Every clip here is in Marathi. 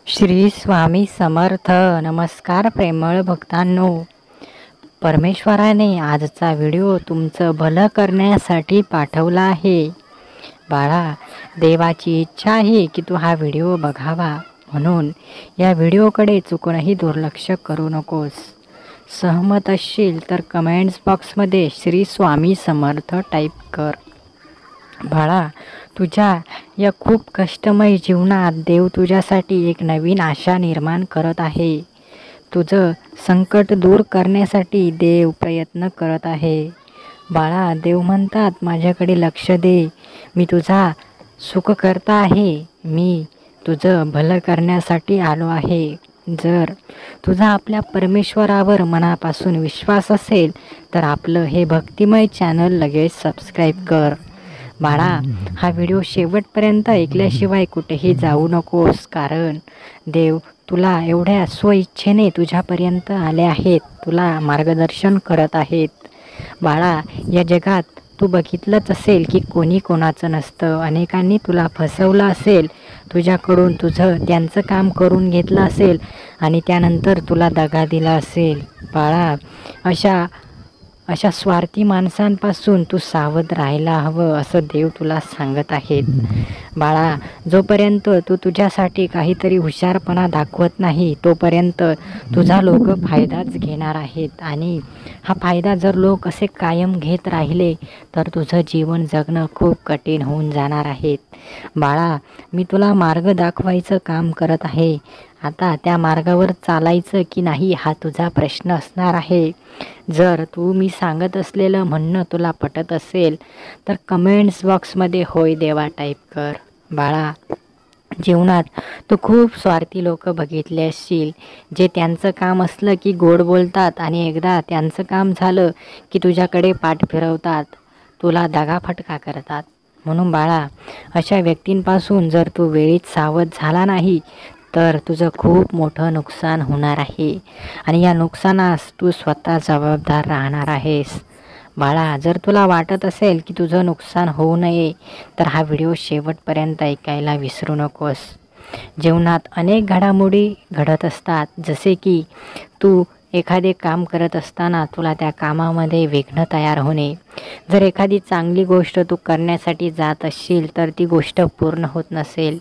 श्री स्वामी समर्थ. नमस्कार प्रेमळ भक्तांनो. परमेश्वराने आजचा व्हिडिओ तुमचं भलं करण्यासाठी पाठवला आहे. बाळा, देवाची इच्छा आहे की तू हा व्हिडिओ बघावा, म्हणून या व्हिडिओकडे चुकूनही दुर्लक्ष करू नकोस. सहमत असशील तर कमेंट्स बॉक्समध्ये श्री स्वामी समर्थ टाईप कर. बाळा, तुझ्या या खूप कष्टमय जीवनात देव तुझ्यासाठी एक नवीन आशा निर्माण करत आहे. तुझं संकट दूर करण्यासाठी देव प्रयत्न करत आहे. बाळा, देव म्हणतात, माझ्याकडे लक्ष दे, मी तुझा सुख करता आहे, मी तुझं भलं करण्यासाठी आलो आहे. जर तुझा आपल्या परमेश्वरावर मनापासून विश्वास असेल तर आपलं हे भक्तिमय चॅनल लगेच सबस्क्राईब कर. बाळा, हा व्हिडिओ शेवटपर्यंत ऐकल्याशिवाय कुठेही जाऊ नकोस, कारण देव तुला एवढ्या स्वइच्छेने तुझ्यापर्यंत आले आहेत, तुला मार्गदर्शन करत आहेत. बाळा, या जगात तू बघितलंच असेल की कोणी कोणाचं नसतं. अनेकांनी तुला फसवलं असेल, तुझ्याकडून त्यांचं काम करून घेतलं असेल आणि त्यानंतर तुला दगा दिला असेल. बाळा, अशा स्वार्थी माणसांपासून तू सावध राहायला हवं असं देव तुला सांगत आहेत. बाळा, जोपर्यंत तू तुझ्यासाठी काहीतरी हुशारपणा दाखवत नाही तोपर्यंत तुझा लोक फायदाच घेणार आहेत, आणि हा फायदा जर लोक असे कायम घेत राहिले तर तुझं जीवन जगणं खूप कठीण होऊन जाणार आहेत. बाळा, मी तुला मार्ग दाखवायचं काम करत आहे. आता त्या मार्गावर चालायचं की नाही हा तुझा प्रश्न असणार आहे. जर तू मी सांगत असलेलं म्हणणं तुला पटत असेल तर कमेंट्स बॉक्समध्ये होय देवा टाईप कर. बाळा, जीवनात तू खूप स्वार्थी लोक बघितले असतील, जे त्यांचं काम असलं की गोड बोलतात आणि एकदा त्यांचं काम झालं की तुझ्याकडे पाठ फिरवतात, तुला दगाफटका करतात. म्हणून बाळा, अशा व्यक्तींपासून जर तू वेळीच सावध झाला नाही तर तुझं खूप मोठं नुकसान होणार आहे, आणि या नुकसानास तू स्वतः जबाबदार राहणार आहेस. बाळा, जर तुला वाटत असेल की तुझं नुकसान होऊ नये तर हा व्हिडिओ शेवटपर्यंत ऐकायला विसरू नकोस. जीवनात अनेक घडामोडी घडत असतात, जसे की तू एखादे काम करत असताना तुला त्या कामामध्ये विघ्न तयार होणे. जर एखादी चांगली गोष्ट तू करण्यासाठी जात असशील तर ती गोष्ट पूर्ण होत नसेल,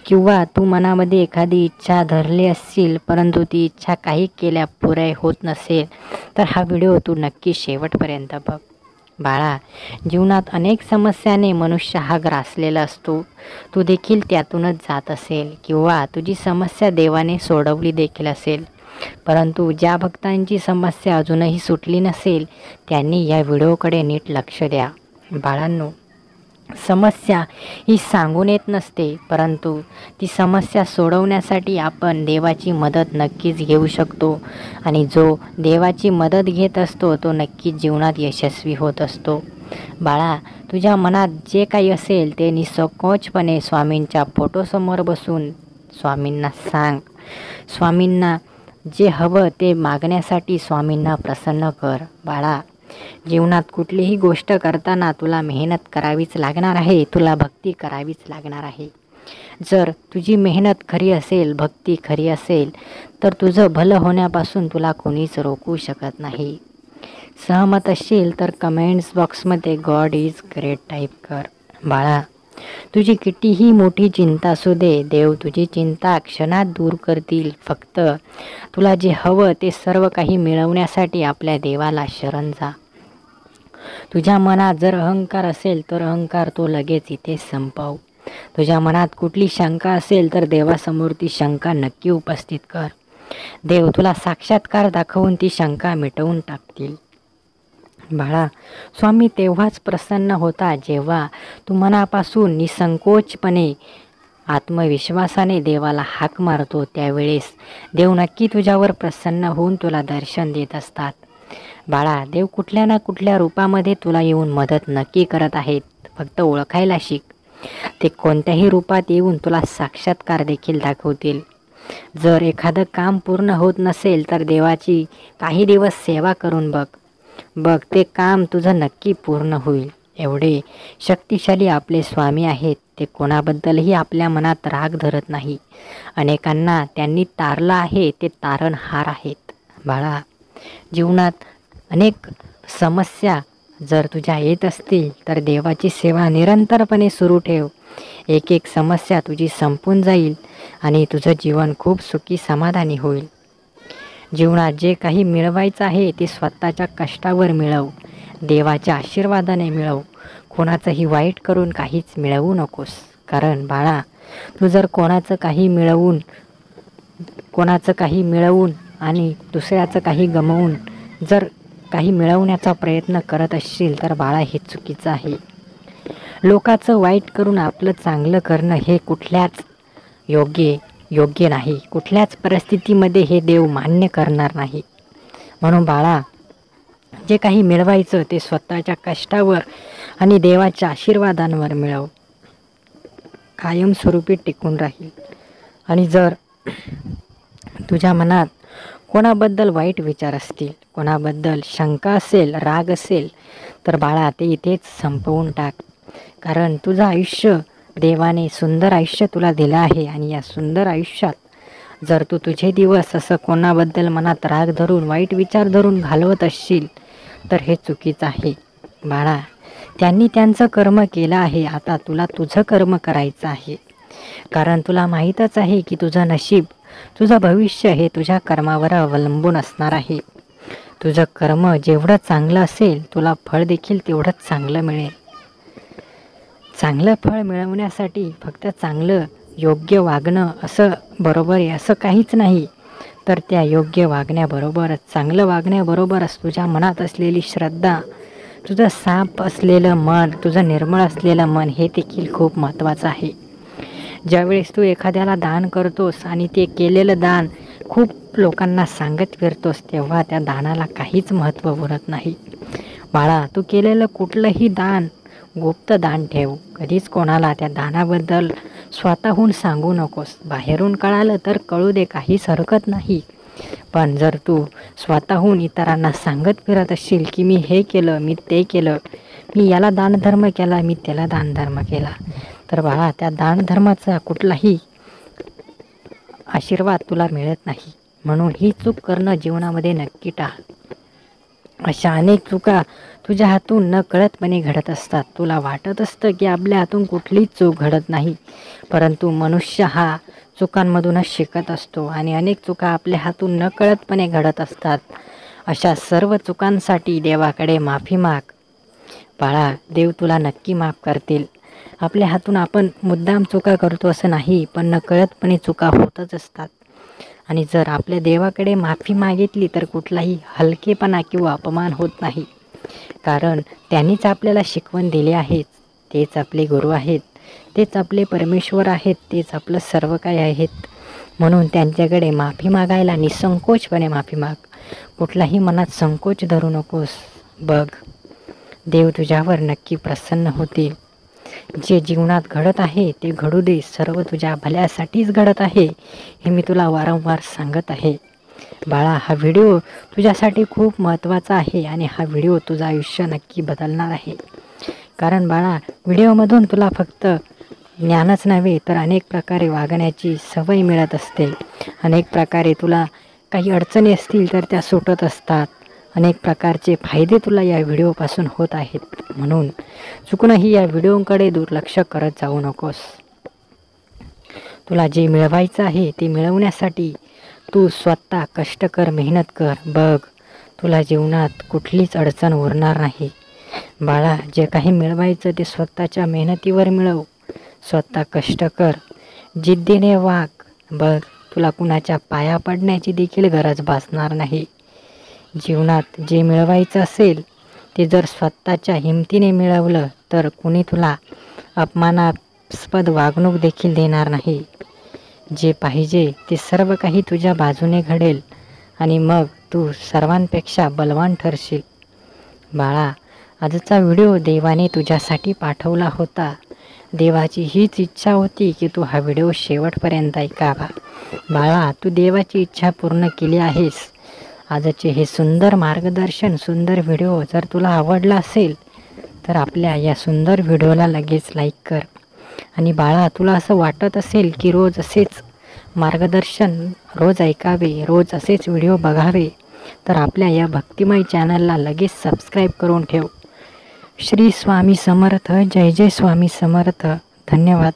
किंवा तू मनामध्ये एखादी इच्छा धरली असशील परंतु ती इच्छा काही केल्या पुरे होत नसेल, तर हा व्हिडिओ तू नक्की शेवटपर्यंत बघ. बाळा, जीवनात अनेक समस्याने मनुष्य हा ग्रासलेला असतो. तू देखील त्यातूनच जात असेल, किंवा तुझी समस्या देवाने सोडवली देखील असेल, परंतु ज्या भक्तांची समस्या अजूनही सुटली नसेल त्यांनी या व्हिडिओकडे नीट लक्ष द्या. बाळांनो, समस्या ही सांगून येत नसते, परंतु ती समस्या सोडवण्यासाठी आपण देवाची मदत नक्कीच घेऊ शकतो, आणि जो देवाची मदत घेत असतो तो नक्कीच जीवनात यशस्वी होत असतो. बाळा, तुझ्या मनात जे काही असेल ते निसंकोचपणे स्वामींच्या फोटोसमोर बसून स्वामींना सांग. स्वामींना जे हवं ते मागण्यासाठी स्वामींना प्रसन्न कर. बाळा, जीवनात कुठलीही गोष्ट करताना तुला मेहनत करावीच लागणार आहे, तुला भक्ती करावीच लागणार आहे. जर तुझी मेहनत खरी असेल, भक्ती खरी असेल, तर तुझं भलं होण्यापासून तुला कोणीच रोखू शकत नाही. सहमत असशील तर कमेंट्स बॉक्समध्ये गॉड इज ग्रेट टाईप कर. बाळा, तुझी कितीही मोठी चिंता असू दे, देव तुझी चिंता क्षणात दूर करतील. फक्त तुला जे हवं ते सर्व काही मिळवण्यासाठी आपल्या देवाला शरण जा. तुझ्या मनात जर अहंकार असेल तर अहंकार तो लगेच इथे संपव. तुझ्या मनात कुठली शंका असेल तर देवासमोर ती शंका नक्की उपस्थित कर. देव तुला साक्षात्कार दाखवून ती शंका मिटवून टाकतील. बाळा, स्वामी तेव्हाच प्रसन्न होता जेव्हा तू मनापासून निसंकोचपणे आत्मविश्वासाने देवाला हाक मारतो. त्यावेळेस देव नक्की तुझ्यावर प्रसन्न होऊन तुला दर्शन देत असतात. बाळा, देव कुठल्या ना कुठल्या रूपामध्ये तुला येऊन मदत नक्की करत आहेत, फक्त ओळखायला शिक. ते कोणत्याही रूपात येऊन तुला साक्षात्कार देखील दाखवतील. जर एखादं काम पूर्ण होत नसेल तर देवाची काही दिवस सेवा करून बघ, ते काम तुझं नक्की पूर्ण होईल. एवढे शक्तिशाली आपले स्वामी आहेत, ते कोणाबद्दलही आपल्या मनात राग धरत नाही. अनेकांना त्यांनी तारलं आहे, ते तारणहार आहेत. बाळा, जीवनात अनेक समस्या जर तुझ्या येत असतील तर देवाची सेवा निरंतरपणे सुरू ठेव. एक एक समस्या तुझी संपून जाईल आणि तुझं जीवन खूप सुखी समाधानी होईल. जीवनात जे काही मिळवायचं आहे ते स्वतःच्या कष्टावर मिळव, देवाच्या आशीर्वादाने मिळव. कोणाचंही वाईट करून काहीच मिळवू नकोस. कारण बाळा, तू जर कोणाचं काही मिळवून आणि दुसऱ्याचं काही गमावून जर काही मिळवण्याचा प्रयत्न करत असशील तर बाळा, हे चुकीचं आहे. लोकांचं वाईट करून आपलं चांगलं करणं हे कुठल्याच योग्य नाही. कुठल्याच परिस्थितीमध्ये हे देव मान्य करणार नाही. म्हणून बाळा, जे काही मिळवायचं ते स्वतःच्या कष्टावर आणि देवाच्या आशीर्वादांवर मिळव. कायमस्वरूपी टिकून राहील. आणि जर तुझ्या मनात कोणाबद्दल वाईट विचार असतील, कोणाबद्दल शंका असेल, राग असेल, तर बाळा, ते इथेच संपवून टाक. कारण तुझं आयुष्य, देवाने सुंदर आयुष्य तुला दिलं आहे आणि या सुंदर आयुष्यात जर तू तुझे दिवस असं कोणाबद्दल मनात राग धरून, वाईट विचार धरून घालवत असशील तर हे चुकीचं आहे. बाळा, त्यांनी त्यांचं कर्म केलं आहे, आता तुला तुझं कर्म करायचं आहे. कारण तुला माहीतच आहे की तुझं नशीब, तुझं भविष्य हे तुझ्या कर्मावर अवलंबून असणार आहे. तुझं कर्म जेवढं चांगलं असेल, तुला फळ देखील तेवढंच चांगलं मिळेल. चांगलं फळ मिळवण्यासाठी फक्त चांगलं योग्य वागणं असं बरोबर आहे असं काहीच नाही. तर त्या योग्य वागण्याबरोबरच, चांगलं वागण्याबरोबरच तुझ्या मनात असलेली श्रद्धा, तुझं साफ असलेलं मन, तुझं निर्मळ असलेलं मन हे देखील खूप महत्त्वाचं आहे. ज्यावेळेस तू एखाद्याला दान करतोस आणि ते केलेलं दान खूप लोकांना सांगत फिरतोस, तेव्हा त्या दानाला काहीच महत्त्व उरत नाही. बाळा, तू केलेलं कुठलंही दान गुप्त दान ठेव. कधीच कोणाला त्या दानाबद्दल स्वतःहून सांगू नकोस. बाहेरून कळालं तर कळू दे, काहीच हरकत नाही. पण जर तू स्वतःहून इतरांना सांगत फिरत असशील की मी हे केलं, मी ते केलं, मी याला दानधर्म केला, मी त्याला दानधर्म केला, तर बाळा, त्या दानधर्माचा कुठलाही आशीर्वाद तुला मिळत नाही. म्हणून ही चूक करणं जीवनामध्ये नक्की टाळ. अशा अनेक चुका तुझ्या हातून न कळतपणे घडत असतात. तुला वाटत असतं की आपल्या हातून कुठलीच चूक घडत नाही, परंतु मनुष्य हा चुकांमधूनच शिकत असतो आणि अनेक चुका आपल्या हातून न कळतपणे घडत असतात. अशा सर्व चुकांसाठी देवाकडे माफी माग. बाळा, देव तुला नक्की माफ करतील. आपल्या हातून आपण मुद्दाम चुका करतो असं नाही, पण न कळतपणे चुका होतच असतात. आणि जर आपल्या देवाकडे माफी मागितली तर कुठलाही हलकेपणा किंवा अपमान होत नाही. कारण त्यांनीच आपल्याला शिकवण दिली आहे. तेच आपले गुरु आहेत, तेच आपले परमेश्वर आहेत, तेच आपलं सर्व काही आहेत. म्हणून त्यांच्याकडे माफी मागायला निसंकोचपणे माफी माग. कुठलाही मनात संकोच धरू नकोस. बघ, देव तुझ्यावर नक्की प्रसन्न होतील. जे जीवनात घडत आहे ते घडू दे. सर्व तुझ्या भल्यासाठीच घडत आहे हे मी तुला वारंवार सांगत आहे. बाळा, हा व्हिडिओ तुझ्यासाठी खूप महत्त्वाचा आहे आणि हा व्हिडिओ तुझं आयुष्य नक्की बदलणार आहे. कारण बाळा, व्हिडिओमधून तुला फक्त ज्ञानच नव्हे तर अनेक प्रकारे वागण्याची सवय मिळत असते. अनेक प्रकारे तुला काही अडचणी असतील तर त्या सुटत असतात. अनेक प्रकारचे फायदे तुला या व्हिडिओपासून होत आहेत. म्हणून चुकूनही या व्हिडिओकडे दुर्लक्ष करत जाऊ नकोस. तुला जे मिळवायचं आहे ते मिळवण्यासाठी तू स्वतः कष्ट कर, मेहनत कर. बघ, तुला जीवनात कुठलीच अडचण उरणार नाही. बाळा, जे काही मिळवायचं ते स्वतःच्या मेहनतीवर मिळव. स्वतः कष्ट कर, जिद्दीने वाग. बघ, तुला कुणाच्या पाया पडण्याची देखील गरज भासणार नाही. जीवनात जे मिळवायचं असेल ते जर स्वतःच्या हिमतीने मिळवलं तर कुणी तुला अपमानास्पद वागणूक देखील देणार नाही. जे पाहिजे ते सर्व काही तुझ्या बाजूने घडेल आणि मग तू सर्वांपेक्षा बलवान ठरशील. बाळा, आजचा व्हिडिओ देवाने तुझ्यासाठी पाठवला होता. देवाची हीच इच्छा होती की तू हा व्हिडिओ शेवटपर्यंत ऐकावा. बाळा, तू देवाची इच्छा पूर्ण केली आहेस. आजचे हे सुंदर मार्गदर्शन, सुंदर व्हिडिओ जर तुला आवडला असेल तर आपल्या या सुंदर व्हिडिओला लगेच लाईक कर. आणि बाळा, तुला असं वाटत असेल की रोज असेच मार्गदर्शन रोज ऐकावे, रोज असेच व्हिडिओ बघावे, तर आपल्या या भक्तिमय चॅनलला लगेच सबस्क्राईब करून ठेव. श्री स्वामी समर्थ. जय जय स्वामी समर्थ. धन्यवाद.